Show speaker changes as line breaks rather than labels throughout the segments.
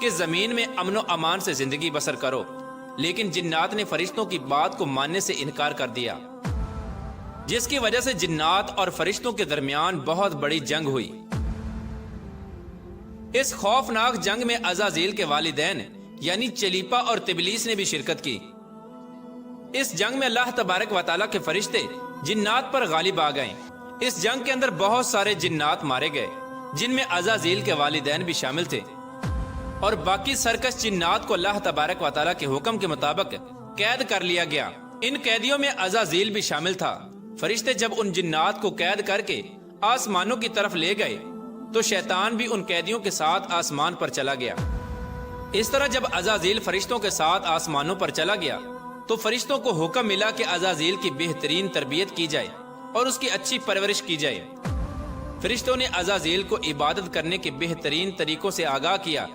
کہ زمین میں امن و امان سے زندگی بسر کرو، لیکن جنات نے فرشتوں کی بات کو ماننے سے انکار کر دیا، جس کی وجہ سے جنات اور فرشتوں کے درمیان بہت بڑی جنگ ہوئی۔ اس خوفناک جنگ میں عزازیل کے والدین یعنی چلیپا اور تبلیس نے بھی شرکت کی۔ اس جنگ میں اللہ تبارک و تعالیٰ کے فرشتے جنات پر غالب آ گئے۔ اس جنگ کے اندر بہت سارے جنات مارے گئے، جن میں عزازیل کے والدین بھی شامل تھے، اور باقی سرکش جنات کو اللہ تبارک و تعالیٰ کے حکم کے مطابق قید کر لیا گیا۔ ان قیدیوں میں عزازیل بھی شامل تھا۔ فرشتے جب ان جنات کو قید کر کے آسمانوں کی طرف لے گئے تو شیطان بھی ان قیدیوں کے ساتھ آسمان پر چلا گیا۔ اس طرح جب عزازیل فرشتوں کے ساتھ آسمانوں پر چلا گیا تو فرشتوں کو حکم ملا کہ عزازیل کی بہترین تربیت کی جائے اور اس کی اچھی پرورش کی جائے۔ فرشتوں نے عزازیل کو عبادت کرنے کے بہترین طریقوں سے آگاہ کیا،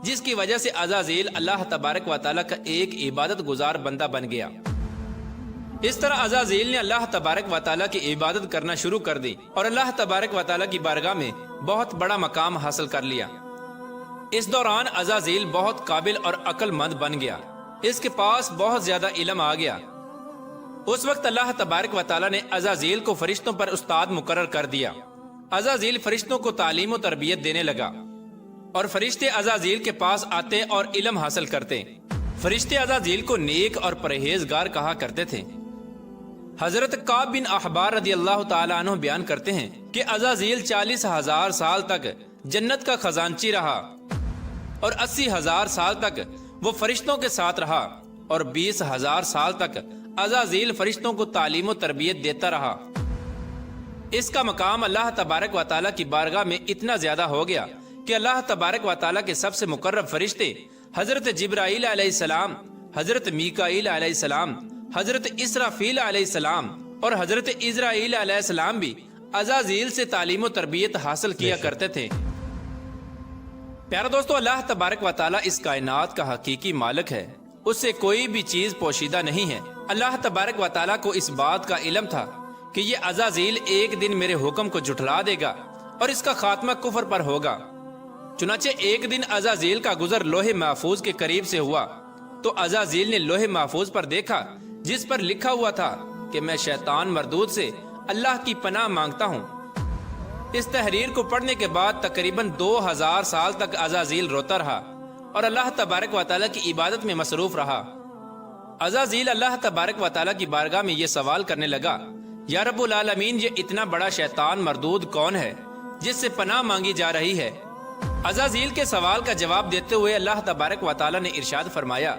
جس کی وجہ سے عزازیل اللہ تبارک و تعالیٰ کا ایک عبادت گزار بندہ بن گیا۔ اس طرح عزازیل نے اللہ تبارک و تعالیٰ کی عبادت کرنا شروع کر دی اور اللہ تبارک و تعالیٰ کی بارگاہ میں بہت بڑا مقام حاصل کر لیا۔ اس دوران عزازیل بہت قابل اور عقل مند بن گیا، اس کے پاس بہت زیادہ علم آ گیا۔ اس وقت اللہ تبارک و تعالیٰ نے عزازیل کو فرشتوں پر استاد مقرر کر دیا۔ عزازیل فرشتوں کو تعلیم و تربیت دینے لگا اور فرشتے عزازیل کے پاس آتے اور علم حاصل کرتے۔ فرشتے عزازیل کو نیک اور پرہیزگار کہا کرتے تھے۔ حضرت کعب بن احبار رضی اللہ تعالیٰ عنہ بیان کرتے ہیں کہ عزازیل 40,000 سال تک جنت کا خزانچی رہا اور 80,000 سال تک وہ فرشتوں کے ساتھ رہا اور 20,000 سال تک عزازیل فرشتوں کو تعلیم و تربیت دیتا رہا۔ اس کا مقام اللہ تبارک و تعالیٰ کی بارگاہ میں اتنا زیادہ ہو گیا کہ اللہ تبارک و تعالیٰ کے سب سے مقرب فرشتے حضرت جبرائیل علیہ السلام، حضرت میکائیل علیہ السلام، حضرت اسرافیل علیہ السلام اور حضرت عزرائیل علیہ السلام بھی عزازیل سے تعلیم و تربیت حاصل کیا کرتے تھے۔ پیارا دوستو، اللہ تبارک و تعالیٰ اس کائنات کا حقیقی مالک ہے، اس سے کوئی بھی چیز پوشیدہ نہیں ہے۔ اللہ تبارک و تعالیٰ کو اس بات کا علم تھا کہ یہ عزازیل ایک دن میرے حکم کو جھٹلا دے گا اور اس کا خاتمہ کفر پر ہوگا۔ چنانچہ ایک دن عزازیل کا گزر لوح محفوظ کے قریب سے ہوا تو عزازیل نے لوح محفوظ پر دیکھا جس پر لکھا ہوا تھا کہ میں شیطان مردود سے اللہ کی پناہ مانگتا ہوں۔ اس تحریر کو پڑھنے کے بعد تقریباً 2000 سال تک عزازیل روتا رہا اور اللہ تبارک و تعالیٰ کی عبادت میں مصروف رہا۔ عزازیل اللہ تبارک و تعالیٰ کی بارگاہ میں یہ سوال کرنے لگا، یا رب العالمین، یہ اتنا بڑا شیطان مردود کون ہے جس سے پناہ مانگی جا رہی ہے؟ عزازیل کے سوال کا جواب دیتے ہوئے اللہ تبارک و تعالیٰ نے ارشاد فرمایا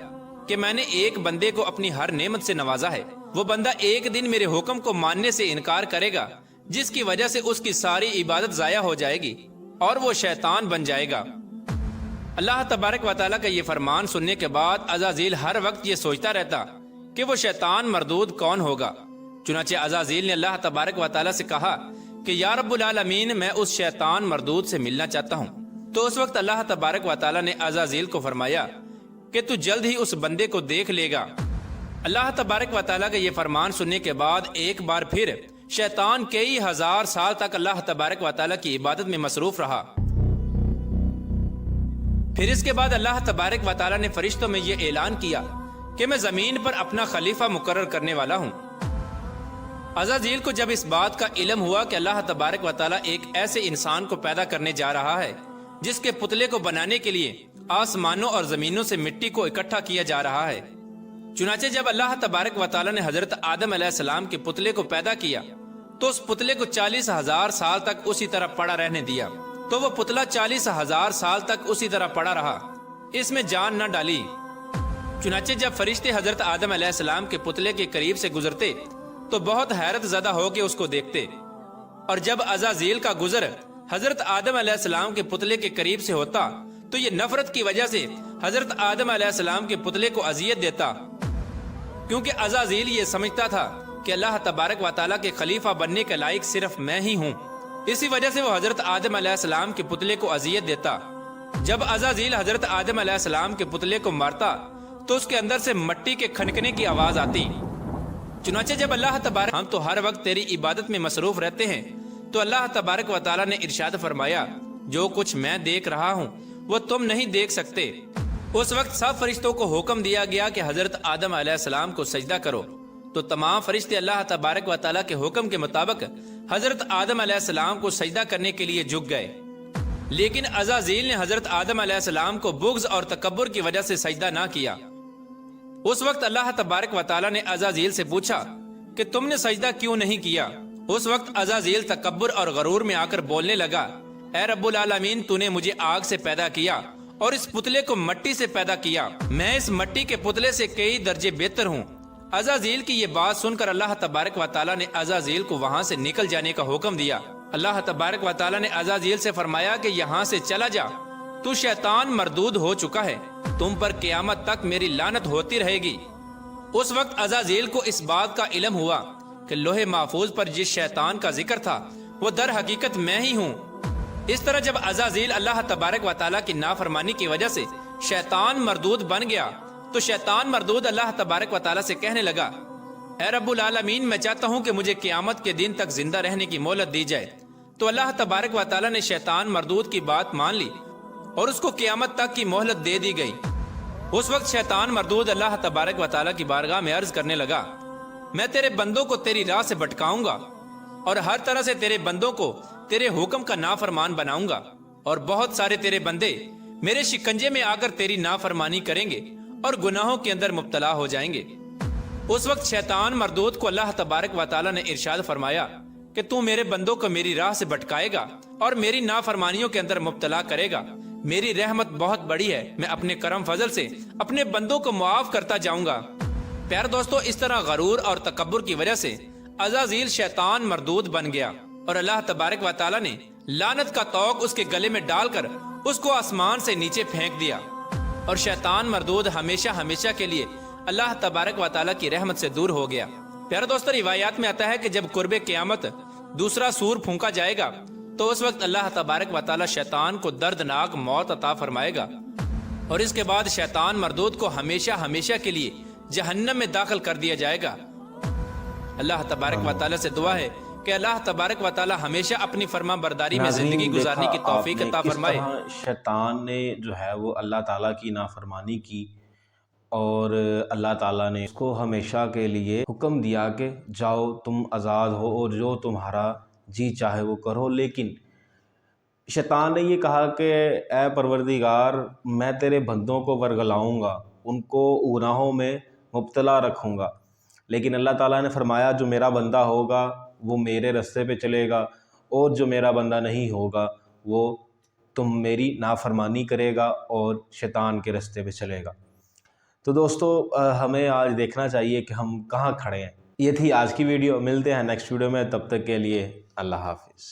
کہ میں نے ایک بندے کو اپنی ہر نعمت سے نوازا ہے، وہ بندہ ایک دن میرے حکم کو ماننے سے انکار کرے گا جس کی وجہ سے اس کی ساری عبادت ضائع ہو جائے گی اور وہ شیطان بن جائے گا۔ اللہ تبارک و تعالیٰ کا یہ فرمان سننے کے بعد عزازیل ہر وقت یہ سوچتا رہتا کہ وہ شیطان مردود کون ہوگا۔ چنانچہ عزازیل نے اللہ تبارک و تعالیٰ سے کہا کہ یا رب العالمین، میں اس شیطان مردود سے ملنا چاہتا ہوں۔ تو اس وقت اللہ تبارک و تعالیٰ نے عزازیل کو فرمایا کہ تو جلد ہی اس بندے کو دیکھ لے گا۔ اللہ تبارک و تعالیٰ کا یہ فرمان سننے کے بعد ایک بار پھر شیطان کئی ہزار سال تک اللہ تبارک و تعالیٰ کی عبادت میں مصروف رہا۔ پھر اس کے بعد اللہ تبارک و تعالیٰ نے فرشتوں میں یہ اعلان کیا کہ میں زمین پر اپنا خلیفہ مقرر کرنے والا ہوں۔ عزازیل کو جب اس بات کا علم ہوا کہ اللہ تبارک و تعالیٰ ایک ایسے انسان کو پیدا کرنے جا رہا ہے جس کے پتلے کو بنانے کے لیے آسمانوں اور زمینوں سے مٹی کو اکٹھا کیا جا رہا ہے، چنانچہ جب اللہ تبارک و تعالیٰ نے حضرت آدم علیہ السلام کے پتلے کو پیدا کیا تو اس پتلے کو 40,000 سال تک اسی طرح پڑا رہنے دیا، تو وہ پتلا 40,000 سال تک اسی طرح پڑا رہا، اس میں جان نہ ڈالی۔ چنانچہ جب فرشتے حضرت آدم علیہ السلام کے پتلے کے قریب سے گزرتے تو بہت حیرت زدہ ہو کے اس کو دیکھتے، اور جب عزازیل کا گزر حضرت آدم علیہ السلام کے پتلے کے قریب سے ہوتا تو یہ نفرت کی وجہ سے حضرت آدم علیہ السلام کے پتلے کو اذیت دیتا، کیونکہ عزازیل یہ سمجھتا تھا کہ اللہ تبارک و تعالیٰ کے خلیفہ بننے کے لائق صرف میں ہی ہوں، اسی وجہ سے وہ حضرت آدم علیہ السلام کے پتلے کو اذیت دیتا۔ جب عزازیل حضرت آدم علیہ السلام کے پتلے کو مارتا تو اس کے اندر سے مٹی کے کھنکنے کی آواز آتی۔ چنانچہ جب اللہ تبارک، ہم تو ہر وقت تیری عبادت میں مصروف رہتے ہیں، تو اللہ تبارک و تعالیٰ نے ارشاد فرمایا، جو کچھ میں دیکھ رہا ہوں وہ تم نہیں دیکھ سکتے۔ اس وقت سب فرشتوں کو حکم دیا گیا کہ حضرت آدم علیہ السلام کو سجدہ کرو، تو تمام فرشتے اللہ تبارک و تعالیٰ کے حکم کے مطابق حضرت آدم علیہ السلام کو سجدہ کرنے کے لیے جھک گئے، لیکن عزازیل نے حضرت آدم علیہ السلام کو بغض اور تکبر کی وجہ سے سجدہ نہ کیا۔ اس وقت اللہ تبارک و تعالیٰ نے عزازیل سے پوچھا کہ تم نے سجدہ کیوں نہیں کیا؟ اس وقت عزازیل تکبر اور غرور میں آ کر بولنے لگا، اے رب العالمین، تو نے مجھے آگ سے پیدا کیا اور اس پتلے کو مٹی سے پیدا کیا، میں اس مٹی کے پتلے سے کئی درجے بہتر ہوں۔ عزازیل کی یہ بات سن کر اللہ تبارک و تعالیٰ نے عزازیل کو وہاں سے نکل جانے کا حکم دیا۔ اللہ تبارک و تعالیٰ نے عزازیل سے فرمایا کہ یہاں سے چلا جا، تو شیطان مردود ہو چکا ہے، تم پر قیامت تک میری لعنت ہوتی رہے گی۔ اس وقت عزازیل کو اس بات کا علم ہوا کہ لوح محفوظ پر جس شیطان کا ذکر تھا وہ در حقیقت میں ہی ہوں۔ اس طرح جب عزازیل اللہ تبارک و تعالیٰ کی نافرمانی کی وجہ سے شیطان مردود بن گیا تو شیطان مردود اللہ تبارک و تعالیٰ سے کہنے لگا، اے رب العالمین، میں چاہتا ہوں کہ مجھے قیامت کے دن تک زندہ رہنے کی مہلت دی جائے۔ تو اللہ تبارک و تعالیٰ نے شیطان مردود کی بات مان لی اور اس کو قیامت تک کی مہلت دے دی گئی۔ اس وقت شیطان مردود اللہ تبارک و تعالیٰ کی بارگاہ میں عرض کرنے لگا، میں تیرے بندوں کو تیری راہ سے بھٹکاؤں گا اور ہر طرح سے تیرے بندوں کو تیرے حکم کا نافرمان بناؤں گا، اور بہت سارے تیرے بندے میرے شکنجے میں آ کر تیری نافرمانی کریں گے اور گناہوں کے اندر مبتلا ہو جائیں گے۔ اس وقت شیطان مردود کو اللہ تبارک و تعالیٰ نے ارشاد فرمایا کہ تو میرے بندوں کو میری راہ سے بھٹکائے گا اور میری نافرمانیوں کے اندر مبتلا کرے گا، میری رحمت بہت بڑی ہے، میں اپنے کرم فضل سے اپنے بندوں کو معاف کرتا جاؤں گا۔ پیارے دوستو، اس طرح غرور اور تکبر کی وجہ سے عزازیل شیطان مردود بن گیا اور اللہ تبارک و تعالیٰ نے لعنت کا طوق اس کے گلے میں ڈال کر اس کو آسمان سے نیچے پھینک دیا، اور شیطان مردود ہمیشہ ہمیشہ کے لیے اللہ تبارک و تعالیٰ کی رحمت سے دور ہو گیا۔ پیارے دوستو، روایات میں آتا ہے کہ جب قرب قیامت دوسرا سور پھونکا جائے گا تو اس وقت اللہ تبارک و تعالیٰ شیطان کو دردناک موت عطا فرمائے گا، اور اس کے بعد شیطان مردود کو ہمیشہ ہمیشہ کے لیے جہنم میں داخل کر دیا جائے گا۔ اللہ تبارک و تعالیٰ سے دعا ہے کہ اللہ تبارک و تعالیٰ ہمیشہ اپنی فرما برداری میں زندگی گزارنے کی توفیق عطا فرمائے۔
شیطان نے جو ہے وہ اللہ تعالیٰ کی نافرمانی کی، اور اللہ تعالیٰ نے اس کو ہمیشہ کے لیے حکم دیا کہ جاؤ تم آزاد ہو اور جو تمہارا جی چاہے وہ کرو، لیکن شیطان نے یہ کہا کہ اے پروردگار، میں تیرے بندوں کو ورگلاؤں گا، ان کو گناہوں میں مبتلا رکھوں گا، لیکن اللہ تعالیٰ نے فرمایا جو میرا بندہ ہوگا وہ میرے رستے پہ چلے گا، اور جو میرا بندہ نہیں ہوگا وہ تم میری نافرمانی کرے گا اور شیطان کے رستے پہ چلے گا۔ تو دوستو، ہمیں آج دیکھنا چاہیے کہ ہم کہاں کھڑے ہیں۔ یہ تھی آج کی ویڈیو، ملتے ہیں نیکسٹ ویڈیو میں، تب تک کے لیے اللہ حافظ۔